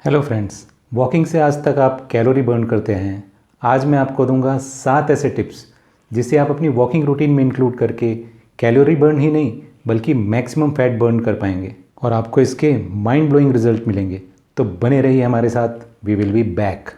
Hello friends, walking से आज तक आप कैलोरी बर्न करते हैं। आज मैं आपको दूंगा 7 ऐसे टिप्स जिसे आप अपनी वॉकिंग रूटीन में इंक्लूड करके कैलोरी बर्न ही नहीं बल्कि मैक्सिमम फैट बर्न कर पाएंगे और आपको इसके माइंड ब्लोइंग रिजल्ट मिलेंगे। तो बने रहिए हमारे साथ, वी विल बी बैक।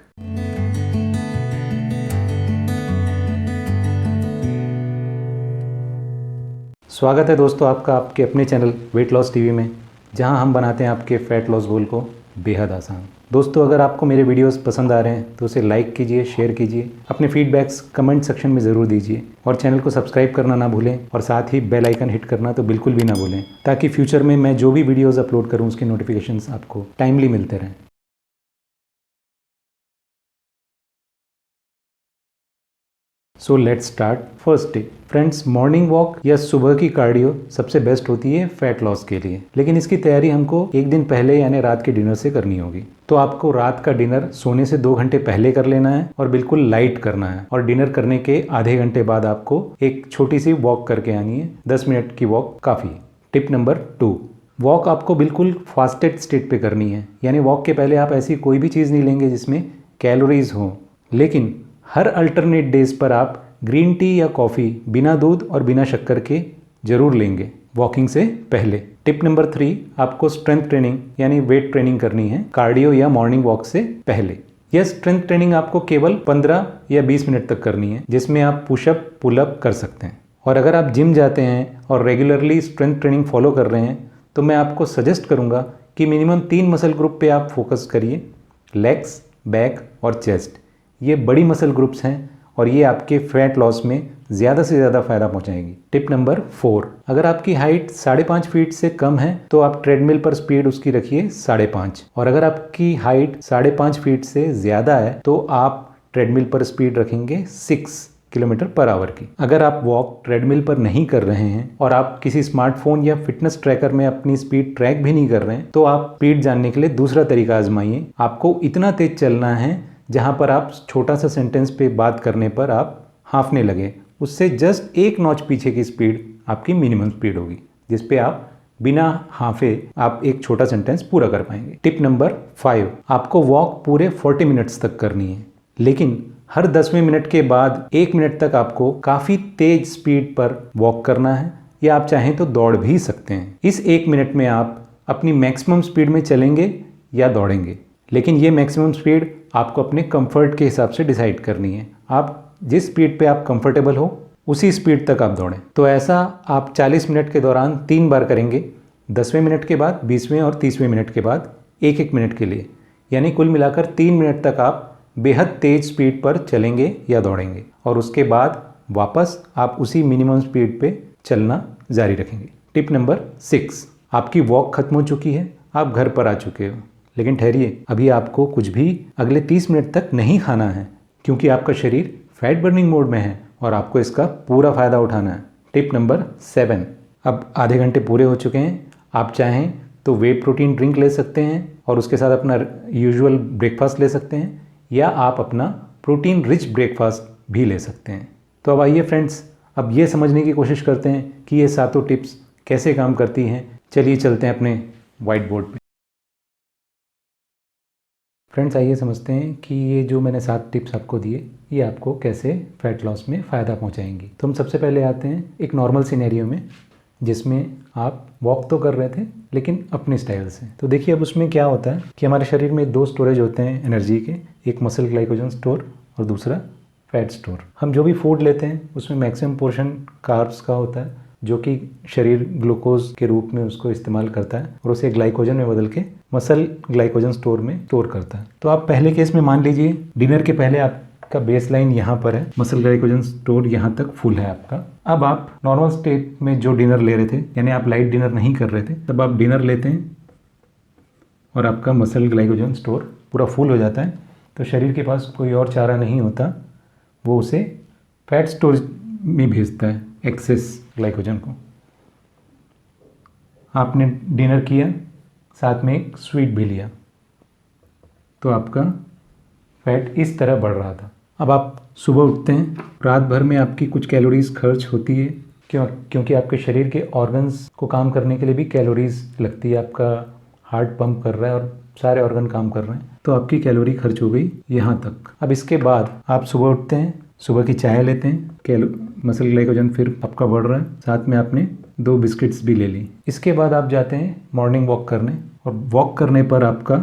स्वागत है दोस्तों आपका आपके अपने चैनल वेट लॉस टीवी में, जहां हम बनाते हैं आपके फैट लॉस गोल को बेहद आसान। दोस्तों, अगर आपको मेरे वीडियोस पसंद आ रहे हैं तो उसे लाइक कीजिए, शेयर कीजिए, अपने फीडबैक्स कमेंट सेक्शन में ज़रूर दीजिए और चैनल को सब्सक्राइब करना ना भूलें और साथ ही बेल आइकन हिट करना तो बिल्कुल भी ना भूलें, ताकि फ्यूचर में मैं जो भी वीडियोज़ अपलोड करूँ उसके नोटिफिकेशंस आपको टाइमली मिलते रहें। So let's start. First tip friends, morning walk या सुबह की कार्डियो सबसे बेस्ट होती है फैट लॉस के लिए, लेकिन इसकी तैयारी हमको एक दिन पहले यानी रात के डिनर से करनी होगी। तो आपको रात का डिनर सोने से 2 घंटे पहले कर लेना है और बिल्कुल लाइट करना है, और डिनर करने के आधे घंटे बाद आपको एक छोटी सी वॉक करके आनी है। 10 मिनट की वॉक काफ़ी है। टिप नंबर 2, वॉक आपको बिल्कुल फास्टेड स्टेट पे करनी है, यानी वॉक के पहले आप ऐसी कोई भी चीज़ नहीं लेंगे जिसमें कैलोरीज हो, लेकिन हर अल्टरनेट डेज पर आप ग्रीन टी या कॉफ़ी बिना दूध और बिना शक्कर के जरूर लेंगे वॉकिंग से पहले। टिप नंबर 3, आपको स्ट्रेंथ ट्रेनिंग यानी वेट ट्रेनिंग करनी है कार्डियो या मॉर्निंग वॉक से पहले। यह स्ट्रेंथ ट्रेनिंग आपको केवल 15 या 20 मिनट तक करनी है, जिसमें आप पुशअप पुलअप कर सकते हैं। और अगर आप जिम जाते हैं और रेगुलरली स्ट्रेंथ ट्रेनिंग फॉलो कर रहे हैं तो मैं आपको सजेस्ट करूंगा कि मिनिमम 3 मसल ग्रुप पे आप फोकस करिए, लेग्स, बैक और चेस्ट। ये बड़ी मसल ग्रुप्स हैं और ये आपके फैट लॉस में ज़्यादा से ज़्यादा फ़ायदा पहुंचाएंगी। टिप नंबर 4, अगर आपकी हाइट 5.5 फीट से कम है तो आप ट्रेडमिल पर स्पीड उसकी रखिए 5.5, और अगर आपकी हाइट 5.5 फीट से ज़्यादा है तो आप ट्रेडमिल पर स्पीड रखेंगे 6 किलोमीटर पर आवर की। अगर आप वॉक ट्रेडमिल पर नहीं कर रहे हैं और आप किसी स्मार्टफोन या फिटनेस ट्रैकर में अपनी स्पीड ट्रैक भी नहीं कर रहे हैं तो आप स्पीड जानने के लिए दूसरा तरीका आजमाइए। आपको इतना तेज चलना है जहां पर आप छोटा सा सेंटेंस पे बात करने पर आप हाँफने लगे, उससे जस्ट 1 नॉच पीछे की स्पीड आपकी मिनिमम स्पीड होगी, जिस पे आप बिना हाँफे आप एक छोटा सेंटेंस पूरा कर पाएंगे। टिप नंबर 5, आपको वॉक पूरे 40 मिनट्स तक करनी है, लेकिन हर 10वें मिनट के बाद 1 मिनट तक आपको काफ़ी तेज स्पीड पर वॉक करना है, या आप चाहें तो दौड़ भी सकते हैं। इस 1 मिनट में आप अपनी मैक्सिमम स्पीड में चलेंगे या दौड़ेंगे, लेकिन ये मैक्सिमम स्पीड आपको अपने कंफर्ट के हिसाब से डिसाइड करनी है। आप जिस स्पीड पे आप कंफर्टेबल हो उसी स्पीड तक आप दौड़ें। तो ऐसा आप 40 मिनट के दौरान 3 बार करेंगे, 10वें मिनट के बाद, 20वें और 30वें मिनट के बाद 1-1 मिनट के लिए, यानी कुल मिलाकर 3 मिनट तक आप बेहद तेज स्पीड पर चलेंगे या दौड़ेंगे, और उसके बाद वापस आप उसी मिनिमम स्पीड पे चलना जारी रखेंगे। टिप नंबर 6, आपकी वॉक खत्म हो चुकी है, आप घर पर आ चुके हो, लेकिन ठहरिए, अभी आपको कुछ भी अगले 30 मिनट तक नहीं खाना है, क्योंकि आपका शरीर फैट बर्निंग मोड में है और आपको इसका पूरा फ़ायदा उठाना है। टिप नंबर 7, अब आधे घंटे पूरे हो चुके हैं, आप चाहें तो वे प्रोटीन ड्रिंक ले सकते हैं और उसके साथ अपना यूजुअल ब्रेकफास्ट ले सकते हैं, या आप अपना प्रोटीन रिच ब्रेकफास्ट भी ले सकते हैं। तो अब आइए फ्रेंड्स, अब ये समझने की कोशिश करते हैं कि ये सातों टिप्स कैसे काम करती हैं। चलिए चलते हैं अपने वाइट बोर्ड पे। फ्रेंड्स, आइए समझते हैं कि ये जो मैंने 7 टिप्स आपको दिए ये आपको कैसे फैट लॉस में फ़ायदा पहुंचाएंगी। तो हम सबसे पहले आते हैं एक नॉर्मल सिनेरियो में, जिसमें आप वॉक तो कर रहे थे लेकिन अपने स्टाइल से। तो देखिए अब उसमें क्या होता है कि हमारे शरीर में 2 स्टोरेज होते हैं एनर्जी के, एक मसल ग्लाइकोजन स्टोर और दूसरा फैट स्टोर। हम जो भी फूड लेते हैं उसमें मैक्सिमम पोर्शन कार्ब्स का होता है, जो कि शरीर ग्लूकोज के रूप में उसको इस्तेमाल करता है और उसे ग्लाइकोजन में बदल के मसल ग्लाइकोजन स्टोर में स्टोर करता है। तो आप पहले केस में मान लीजिए डिनर के पहले आपका बेस लाइन यहाँ पर है, मसल ग्लाइकोजन स्टोर यहाँ तक फुल है आपका। अब आप नॉर्मल स्टेट में जो डिनर ले रहे थे, यानी आप लाइट डिनर नहीं कर रहे थे, तब आप डिनर लेते हैं और आपका मसल ग्लाइकोजन स्टोर पूरा फुल हो जाता है, तो शरीर के पास कोई और चारा नहीं होता, वो उसे फैट स्टोरेज में भेजता है एक्सेस ग्लाइकोजन को। आपने डिनर किया, साथ में एक स्वीट भी लिया, तो आपका फैट इस तरह बढ़ रहा था। अब आप सुबह उठते हैं, रात भर में आपकी कुछ कैलोरीज खर्च होती है, क्योंकि आपके शरीर के ऑर्गन्स को काम करने के लिए भी कैलोरीज लगती है। आपका हार्ट पंप कर रहा है और सारे ऑर्गन काम कर रहे हैं। तो आपकी कैलोरी खर्च हो गई यहाँ तक। अब इसके बाद आप सुबह उठते हैं, सुबह की चाय लेते हैं, मसल ग्लाइकोजन फिर आपका बढ़ रहा है, साथ में आपने 2 बिस्किट्स भी ले ली। इसके बाद आप जाते हैं मॉर्निंग वॉक करने, और वॉक करने पर आपका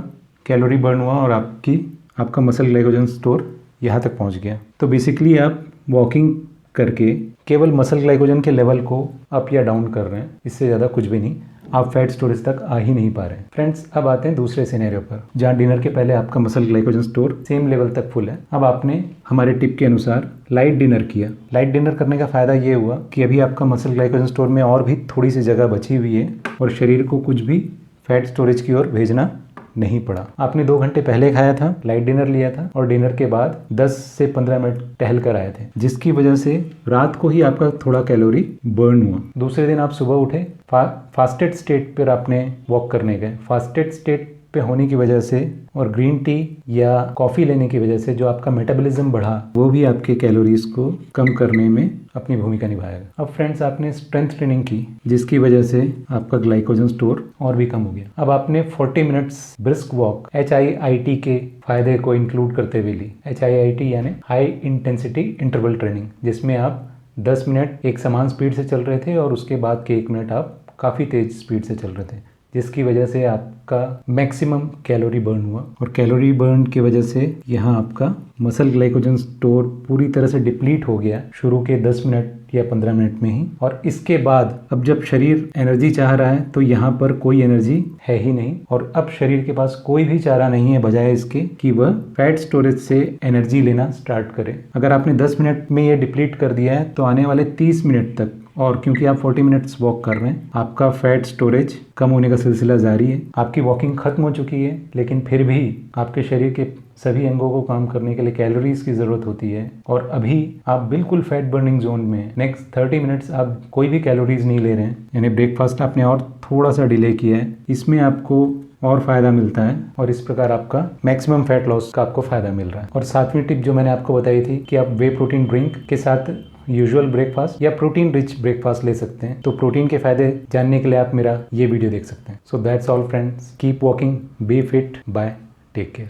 कैलोरी बर्न हुआ और आपका मसल ग्लाइकोजन स्टोर यहाँ तक पहुँच गया। तो बेसिकली आप वॉकिंग करके केवल मसल ग्लाइकोजन के लेवल को अप या डाउन कर रहे हैं, इससे ज़्यादा कुछ भी नहीं। आप फैट स्टोरेज तक आ ही नहीं पा रहे हैं। फ्रेंड्स, अब आते हैं दूसरे सिनेरियो पर, जहाँ डिनर के पहले आपका muscle glycogen store same level तक फुल है। अब आपने हमारे टिप के अनुसार लाइट डिनर किया। लाइट डिनर करने का फ़ायदा ये हुआ कि अभी आपका मसल ग्लाइकोजन स्टोर में और भी थोड़ी सी जगह बची हुई है और शरीर को कुछ भी फैट स्टोरेज की ओर भेजना नहीं पड़ा। आपने 2 घंटे पहले खाया था, लाइट डिनर लिया था और डिनर के बाद 10 से 15 मिनट टहल कर आए थे, जिसकी वजह से रात को ही आपका थोड़ा कैलोरी बर्न हुआ। दूसरे दिन आप सुबह उठे, फास्टेड स्टेट पर आपने वॉक करने गए। फास्टेड स्टेट पे होने की वजह से और ग्रीन टी या कॉफ़ी लेने की वजह से जो आपका मेटाबॉलिज्म बढ़ा, वो भी आपके कैलोरीज को कम करने में अपनी भूमिका निभाएगा। अब फ्रेंड्स, आपने स्ट्रेंथ ट्रेनिंग की, जिसकी वजह से आपका ग्लाइकोजन स्टोर और भी कम हो गया। अब आपने 40 मिनट्स ब्रिस्क वॉक HIIT के फायदे को इंक्लूड करते हुए ली। HIIT यानी हाई इंटेंसिटी इंटरवल ट्रेनिंग, जिसमें आप 10 मिनट एक समान स्पीड से चल रहे थे और उसके बाद के 1 मिनट आप काफ़ी तेज स्पीड से चल रहे थे, जिसकी वजह से आपका मैक्सिमम कैलोरी बर्न हुआ। और कैलोरी बर्न की वजह से यहाँ आपका मसल ग्लाइकोजन स्टोर पूरी तरह से डिप्लीट हो गया शुरू के 10 मिनट या 15 मिनट में ही। और इसके बाद अब जब शरीर एनर्जी चाह रहा है तो यहाँ पर कोई एनर्जी है ही नहीं, और अब शरीर के पास कोई भी चारा नहीं है बजाय इसके कि वह फैट स्टोरेज से एनर्जी लेना स्टार्ट करे। अगर आपने 10 मिनट में ये डिप्लीट कर दिया है तो आने वाले 30 मिनट तक, और क्योंकि आप 40 मिनट्स वॉक कर रहे हैं, आपका फैट स्टोरेज कम होने का सिलसिला जारी है। आपकी वॉकिंग खत्म हो चुकी है, लेकिन फिर भी आपके शरीर के सभी अंगों को काम करने के लिए कैलोरीज की ज़रूरत होती है, और अभी आप बिल्कुल फैट बर्निंग जोन में। नेक्स्ट 30 मिनट्स आप कोई भी कैलोरीज नहीं ले रहे हैं, यानी ब्रेकफास्ट आपने और थोड़ा सा डिले किया है, इसमें आपको और फ़ायदा मिलता है, और इस प्रकार आपका मैक्सिमम फैट लॉस का आपको फ़ायदा मिल रहा है। और 7वीं टिप जो मैंने आपको बताई थी कि आप वे प्रोटीन ड्रिंक के साथ यूजुअल ब्रेकफास्ट या प्रोटीन रिच ब्रेकफास्ट ले सकते हैं। तो प्रोटीन के फायदे जानने के लिए आप मेरा ये वीडियो देख सकते हैं। So that's all friends, keep walking, be fit, bye, take care.